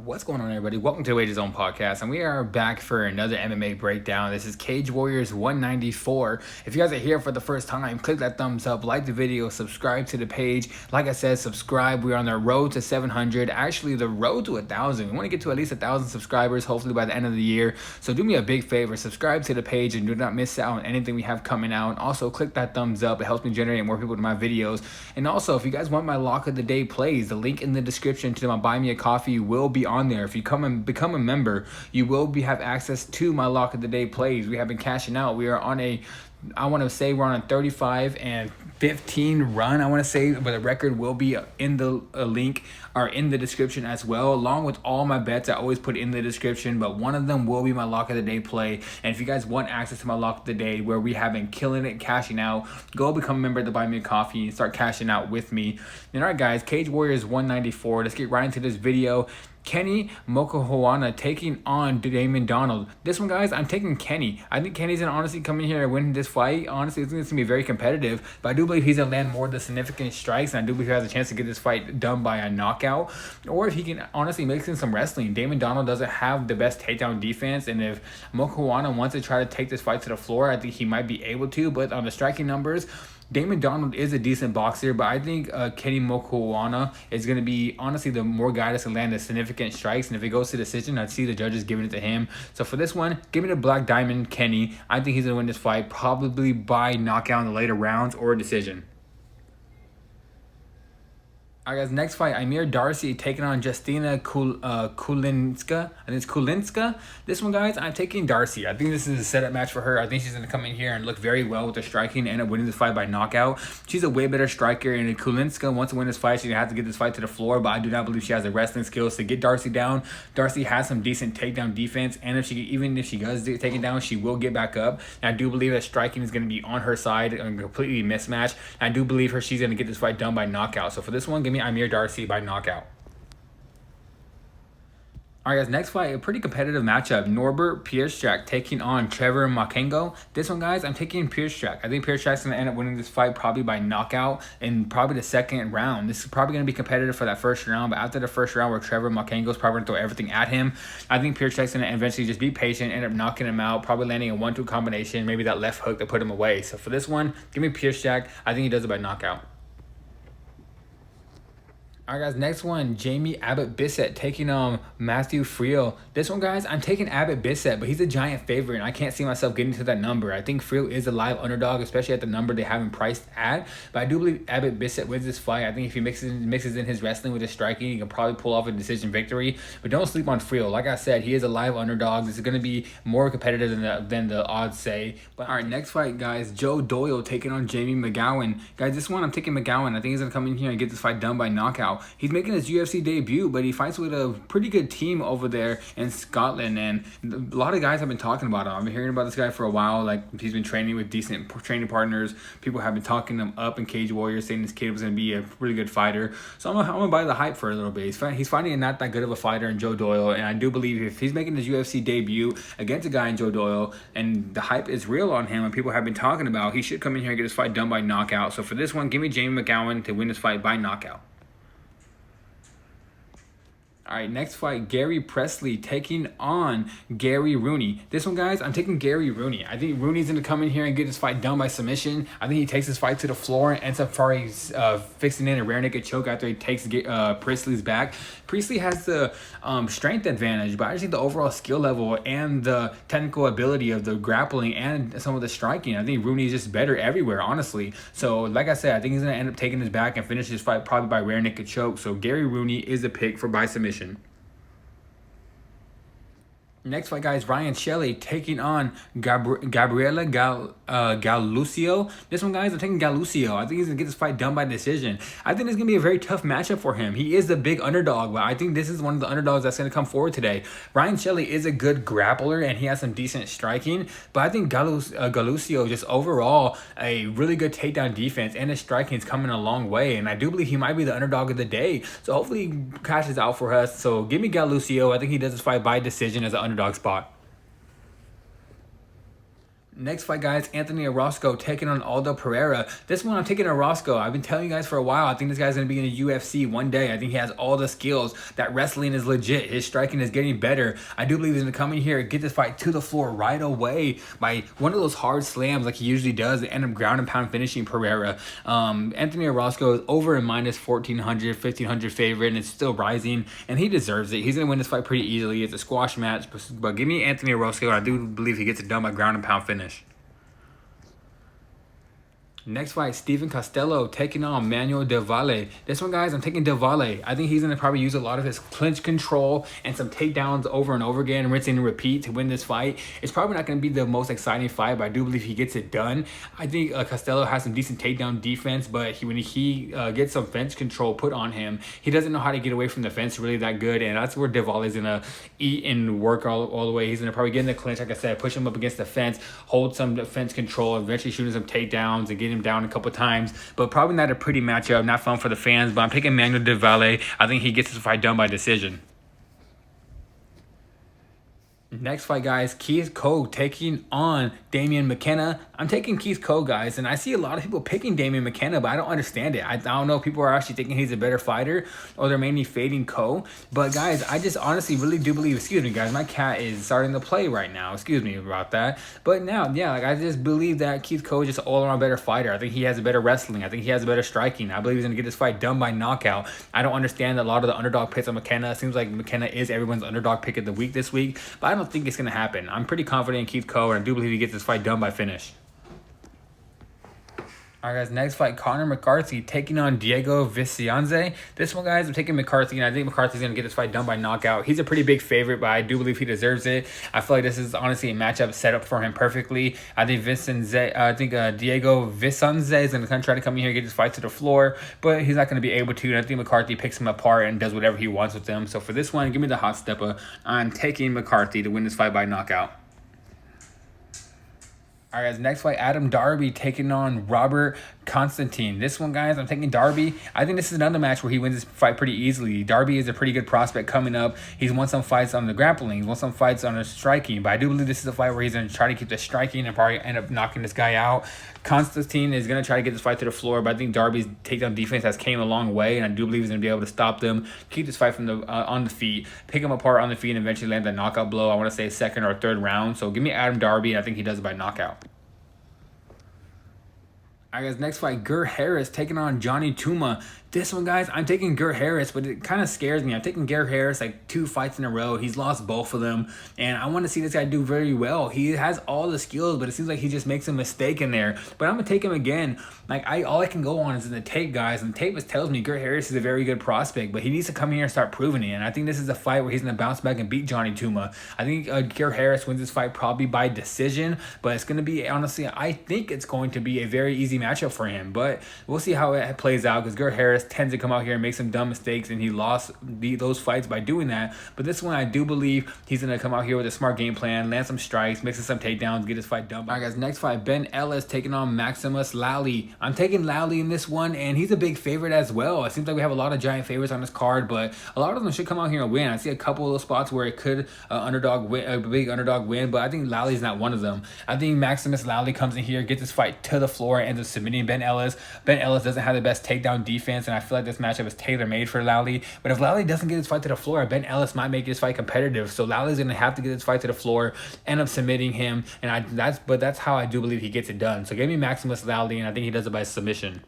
What's going on, everybody? Welcome to the Wages Zone podcast, and we are back for another MMA breakdown. This is Cage Warriors 194. If you guys are here for the first time, click that thumbs up, like the video, subscribe to the page. Like I said, subscribe. We're on the road to 700. Actually, the road to 1,000. We want to get to at least 1,000 subscribers, hopefully by the end of the year. So do me a big favor, subscribe to the page, and do not miss out on anything we have coming out. Also, click that thumbs up. It helps me generate more people to my videos. And also, if you guys want my lock of the day plays, the link in the description to my Buy Me a Coffee will be on there. If you come and become a member, you will have access to my lock of the day plays. We have been cashing out. We are on I want to say we're on a 35-15 run, I want to say, but the record will be in the link or in the description as well, along with all my bets I always put in the description, but one of them will be my lock of the day play. And if you guys want access to my lock of the day where we have been killing it, cashing out, go become a member to Buy Me a Coffee and start cashing out with me. And all right, guys, Cage Warriors 194. Let's get right into this video. Kenny Mokohoana taking on Damon Donald. This one, guys, I'm taking Kenny. I think Kenny's going to honestly come in here and win this fight. Honestly, it's going to be very competitive, but I do believe he's going to land more of the significant strikes, and I do believe he has a chance to get this fight done by a knockout, or if he can honestly mix in some wrestling. Damon Donald doesn't have the best takedown defense, and if Mokohoana wants to try to take this fight to the floor, I think he might be able to, but on the striking numbers, Damon Donald is a decent boxer, but I think Kenny Mokohoana is going to be, honestly, the more guy that's going to land the significant strikes. And if it goes to decision, I'd see the judges giving it to him. So for this one, give me the Black Diamond Kenny. I think he's going to win this fight probably by knockout in the later rounds or decision. All right, guys, next fight, Amir Darcy taking on Justina Kulinska. I think it's Kulinska. This one, guys, I'm taking Darcy. I think this is a setup match for her. I think she's going to come in here and look very well with her striking and end up winning this fight by knockout. She's a way better striker, and if Kulinska wants to win this fight, she's going to have to get this fight to the floor, but I do not believe she has the wrestling skills to get Darcy down. Darcy has some decent takedown defense, and even if she does take it down, she will get back up. And I do believe that striking is going to be on her side and completely mismatched. I do believe she's going to get this fight done by knockout. So for this one, give me Amir Darcy by knockout. All right, guys, next fight, a pretty competitive matchup. Norbert Pierstrak taking on Trevor Makengo. This one, guys, I'm taking Pierstrak. I think Pierstrak's going to end up winning this fight probably by knockout in probably the second round. This is probably going to be competitive for that first round, but after the first round where Trevor Makengo's probably going to throw everything at him, I think Pierstrak's going to eventually just be patient, end up knocking him out, probably landing a 1-2 combination, maybe that left hook to put him away. So for this one, give me Pierstrak. I think he does it by knockout. All right, guys, next one, Jamie Abbott Bissett taking on Matthew Friel. This one, guys, I'm taking Abbott Bissett, but he's a giant favorite, and I can't see myself getting to that number. I think Friel is a live underdog, especially at the number they have him priced at, but I do believe Abbott Bissett wins this fight. I think if he mixes in his wrestling with his striking, he can probably pull off a decision victory, but don't sleep on Friel. Like I said, he is a live underdog. This is going to be more competitive than the odds say. But all right, next fight, guys, Joe Doyle taking on Jamie McGowan. Guys, this one, I'm taking McGowan. I think he's going to come in here and get this fight done by knockout. He's making his UFC debut, but he fights with a pretty good team over there in Scotland, and a lot of guys have been talking about him. I've been hearing about this guy for a while. Like, he's been training with decent training partners. People have been talking him up in Cage Warriors, saying this kid was going to be a really good fighter. So I'm gonna buy the hype for a little bit. He's fighting a not that good of a fighter in Joe Doyle, and I do believe if he's making his UFC debut against a guy in Joe Doyle, and the hype is real on him, and people have been talking about, he should come in here and get his fight done by knockout. So for this one, give me Jamie McGowan to win this fight by knockout. All right, next fight, Gary Presley taking on Gary Rooney. This one, guys, I'm taking Gary Rooney. I think Rooney's going to come in here and get this fight done by submission. I think he takes this fight to the floor and ends up fixing in a rear naked choke after he takes Presley's back. Presley has the strength advantage, but I just think the overall skill level and the technical ability of the grappling and some of the striking, I think Rooney is just better everywhere, honestly. So, like I said, I think he's going to end up taking his back and finish this fight probably by rear naked choke. So, Gary Rooney is a pick for by submission. Next fight, guys, Ryan Shelley taking on Gabriela Galucio. This one, guys, I'm taking Galucio. I think he's going to get this fight done by decision. I think it's going to be a very tough matchup for him. He is the big underdog, but I think this is one of the underdogs that's going to come forward today. Ryan Shelley is a good grappler, and he has some decent striking, but I think Galucio just overall a really good takedown defense, and his striking is coming a long way, and I do believe he might be the underdog of the day. So hopefully he cashes out for us. So give me Galucio. I think he does this fight by decision as an underdog spot. Next fight, guys, Anthony Orozco taking on Aldo Pereira. This one, I'm taking Orozco. I've been telling you guys for a while, I think this guy's going to be in the UFC one day. I think he has all the skills. That wrestling is legit. His striking is getting better. I do believe he's going to come in here and get this fight to the floor right away by one of those hard slams like he usually does and end up ground and pound finishing Pereira. Anthony Orozco is over in minus 1,400, 1,500 favorite, and it's still rising, and he deserves it. He's going to win this fight pretty easily. It's a squash match, but give me Anthony Orozco, and I do believe he gets it done by ground and pound finish. Next fight, Steven Costello taking on Manuel Del Valle. This one, guys, I'm taking Del Valle. I think he's going to probably use a lot of his clinch control and some takedowns over and over again, rinsing and repeat to win this fight. It's probably not going to be the most exciting fight, but I do believe he gets it done. I think Costello has some decent takedown defense, but when he gets some fence control put on him, he doesn't know how to get away from the fence really that good, and that's where Del Valle is going to eat and work all the way. He's going to probably get in the clinch, like I said, push him up against the fence, hold some defense control, eventually shooting some takedowns and get him down a couple times, but probably not a pretty matchup, not fun for the fans. But I'm taking Manuel Del Valle. I think he gets this fight done by decision. Next fight, guys, Keith Coe taking on Damian McKenna. I'm taking Keith Coe, guys, and I see a lot of people picking Damian McKenna, but I don't understand it. I don't know if people are actually thinking he's a better fighter or they're mainly fading Coe. But, guys, I just honestly really do believe, excuse me, guys, my cat is starting to play right now. Excuse me about that. But now, yeah, like I just believe that Keith Coe is just an all-around better fighter. I think he has a better wrestling. I think he has a better striking. I believe he's going to get this fight done by knockout. I don't understand a lot of the underdog picks on McKenna. It seems like McKenna is everyone's underdog pick of the week this week, but I don't think it's going to happen. I'm pretty confident in Keith Coe, and I do believe he gets this fight done by finish. All right, guys, next fight, Conor McCarthy taking on Diego Vicente. This one, guys, I'm taking McCarthy, and I think McCarthy's going to get this fight done by knockout. He's a pretty big favorite, but I do believe he deserves it. I feel like this is honestly a matchup set up for him perfectly. I think Diego Vicente is going to try to come in here and get this fight to the floor, but he's not going to be able to, and I think McCarthy picks him apart and does whatever he wants with them. So for this one, give me the hot stepper. I'm taking McCarthy to win this fight by knockout. All right, guys, next fight, Adam Darby taking on Robert Constantine. This one, guys, I'm taking Darby. I think this is another match where he wins this fight pretty easily. Darby is a pretty good prospect coming up. He's won some fights on the grappling. He's won some fights on the striking, but I do believe this is a fight where he's going to try to keep the striking and probably end up knocking this guy out. Constantine is going to try to get this fight to the floor, but I think Darby's takedown defense has came a long way, and I do believe he's going to be able to stop them, keep this fight from the on the feet, pick him apart on the feet, and eventually land that knockout blow. I want to say second or third round. So give me Adam Darby, and I think he does it by knockout. All right, guys, next fight, Gert Harris taking on Johnny Tuma. This one, guys, I'm taking Gert Harris, but it kind of scares me. I'm taking Gert Harris like 2 fights in a row. He's lost both of them, and I want to see this guy do very well. He has all the skills, but it seems like he just makes a mistake in there. But I'm going to take him again. Like, all I can go on is in the tape, guys, and the tape tells me Gert Harris is a very good prospect, but he needs to come here and start proving it, and I think this is a fight where he's going to bounce back and beat Johnny Tuma. I think Gert Harris wins this fight probably by decision, but it's going to be, honestly, I think it's going to be a very easy matchup for him, but we'll see how it plays out because Gert Harris tends to come out here and make some dumb mistakes, and he lost those fights by doing that. But this one, I do believe he's going to come out here with a smart game plan, land some strikes, mix some takedowns, get his fight done. All right, guys, next fight, Ben Ellis taking on Maximus Lally. I'm taking Lally in this one, and he's a big favorite as well. It seems like we have a lot of giant favorites on this card, but a lot of them should come out here and win. I see a couple of those spots where it could a big underdog win, but I think Lally's not one of them. I think Maximus Lally comes in here, gets this fight to the floor, and ends up submitting Ben Ellis. Ben Ellis doesn't have the best takedown defense, and I feel like this matchup is tailor-made for Lally. But if Lally doesn't get his fight to the floor, Ben Ellis might make this fight competitive. So Lally's going to have to get his fight to the floor, end up submitting him, and that's how I do believe he gets it done. So give me Maximus Lally, and I think he does it by submission.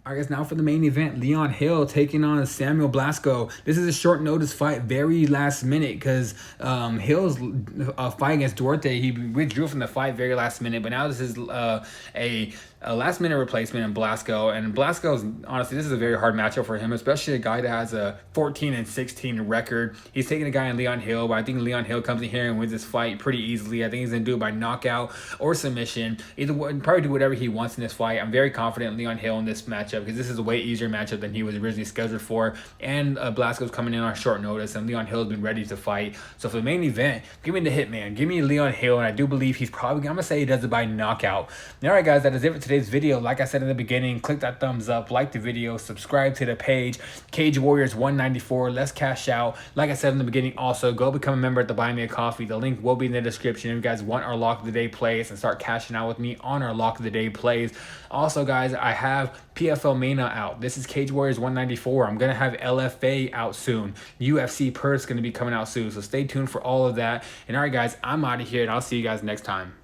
All right, guys, now for the main event, Leon Hill taking on Samuel Blasco. This is a short notice fight, very last minute, because Hill's fight against Duarte, he withdrew from the fight very last minute, but now this is a last minute replacement in Blasco, and Blasco's, honestly, this is a very hard matchup for him, especially a guy that has a 14-16 record. He's taking a guy in Leon Hill, but I think Leon Hill comes in here and wins this fight pretty easily. I think he's going to do it by knockout or submission. Either way, probably do whatever he wants in this fight. I'm very confident in Leon Hill in this matchup because this is a way easier matchup than he was originally scheduled for, and Blasco's coming in on short notice, and Leon Hill's been ready to fight. So for the main event, give me the hitman. Give me Leon Hill, and I do believe he's probably, I'm going to say he does it by knockout. All right, guys, that is it for today. today's video. Like I said in the beginning, click that thumbs up, like the video, subscribe to the page. Cage Warriors 194. Let's cash out. Like I said in the beginning, also go become a member at the Buy Me a Coffee. The link will be in the description if you guys want our lock of the day plays and start cashing out with me on our lock of the day plays. Also, guys, I have PFL Mania out. This is Cage Warriors 194. I'm gonna have LFA out soon. UFC Perth's gonna be coming out soon, so stay tuned for all of that. And all right, guys, I'm out of here, and I'll see you guys next time.